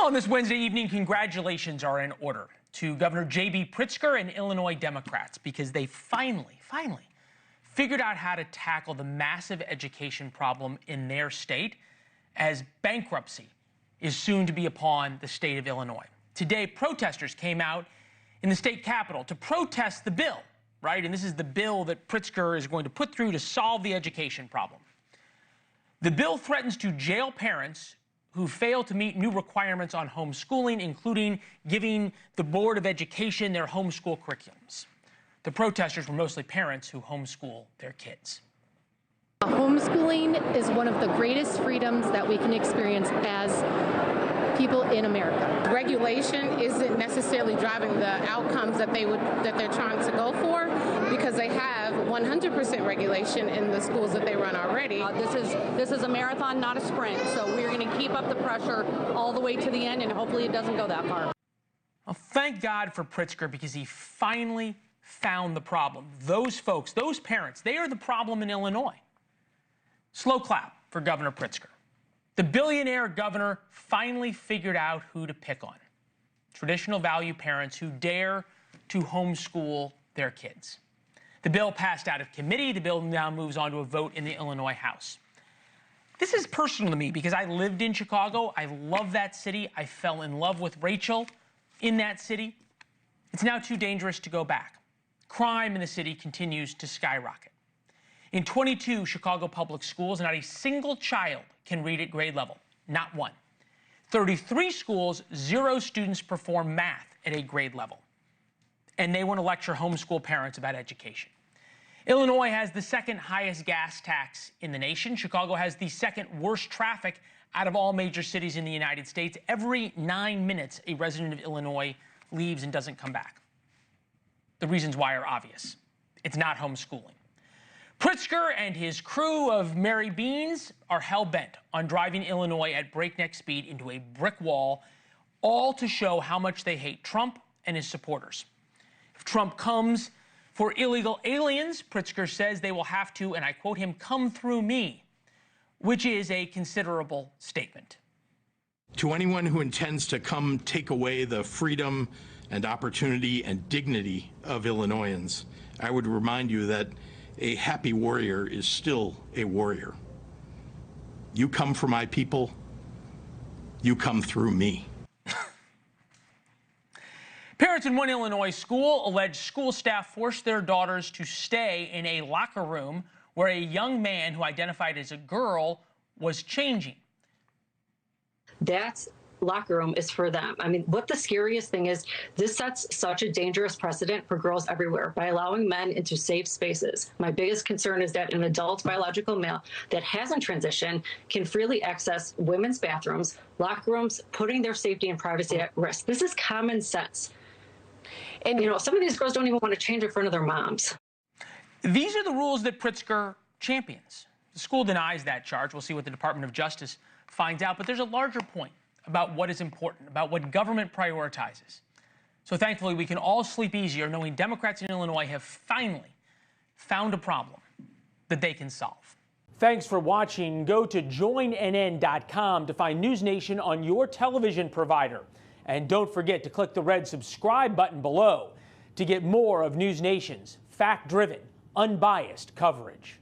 Well, on this Wednesday evening, congratulations are in order to Governor J.B. Pritzker and Illinois Democrats because they finally figured out how to tackle the massive education problem in their state as bankruptcy is soon to be upon the state of Illinois. Today, protesters came out in the state capitol to protest the bill, right? And this is the bill that Pritzker is going to put through to solve the education problem. The bill threatens to jail parents who fail to meet new requirements on homeschooling, including giving the Board of Education their homeschool curriculums. The protesters were mostly parents who homeschool their kids. Homeschooling is one of the greatest freedoms that we can experience as people in America. Regulation isn't necessarily driving the outcomes that they're trying to go for, because they have 100% regulation in the schools that they run already. This is a marathon, not a sprint. So we're going to keep up the pressure all the way to the end, and hopefully it doesn't go that far. Well, thank God for Pritzker, because he finally found the problem. Those folks, those parents, they are the problem in Illinois. Slow clap for Governor Pritzker. The billionaire governor finally figured out who to pick on. Traditional value parents who dare to homeschool their kids. The bill passed out of committee. The bill now moves on to a vote in the Illinois House. This is personal to me because I lived in Chicago. I love that city. I fell in love with Rachel in that city. It's now too dangerous to go back. Crime in the city continues to skyrocket. In 22 Chicago public schools, not a single child can read at grade level, not one. 33 schools, 0 students perform math at a grade level. And they want to lecture homeschool parents about education. Illinois has the second highest gas tax in the nation. Chicago has the second worst traffic out of all major cities in the United States. Every 9 minutes, a resident of Illinois leaves and doesn't come back. The reasons why are obvious. It's not homeschooling. Pritzker and his crew of Mary Beans are hell-bent on driving Illinois at breakneck speed into a brick wall, all to show how much they hate Trump and his supporters. If Trump comes for illegal aliens, Pritzker says they will have to, and I quote him, come through me, which is a considerable statement. To anyone who intends to come take away the freedom and opportunity and dignity of Illinoisans, I would remind you that a happy warrior is still a warrior. You come for my people, you come through me. Parents in one Illinois school allege school staff forced their daughters to stay in a locker room where a young man who identified as a girl was changing. That locker room is for them. I mean, what the scariest thing is, this sets such a dangerous precedent for girls everywhere by allowing men into safe spaces. My biggest concern is that an adult biological male that hasn't transitioned can freely access women's bathrooms, locker rooms, putting their safety and privacy at risk. This is common sense. And, you know, some of these girls don't even want to change in front of their moms. These are the rules that Pritzker champions. The school denies that charge. We'll see what the Department of Justice finds out. But there's a larger point about what is important, about what government prioritizes. So thankfully, we can all sleep easier knowing Democrats in Illinois have finally found a problem that they can solve. Thanks for watching. Go to joinnn.com to find NewsNation on your television provider. And don't forget to click the red subscribe button below to get more of NewsNation's fact-driven, unbiased coverage.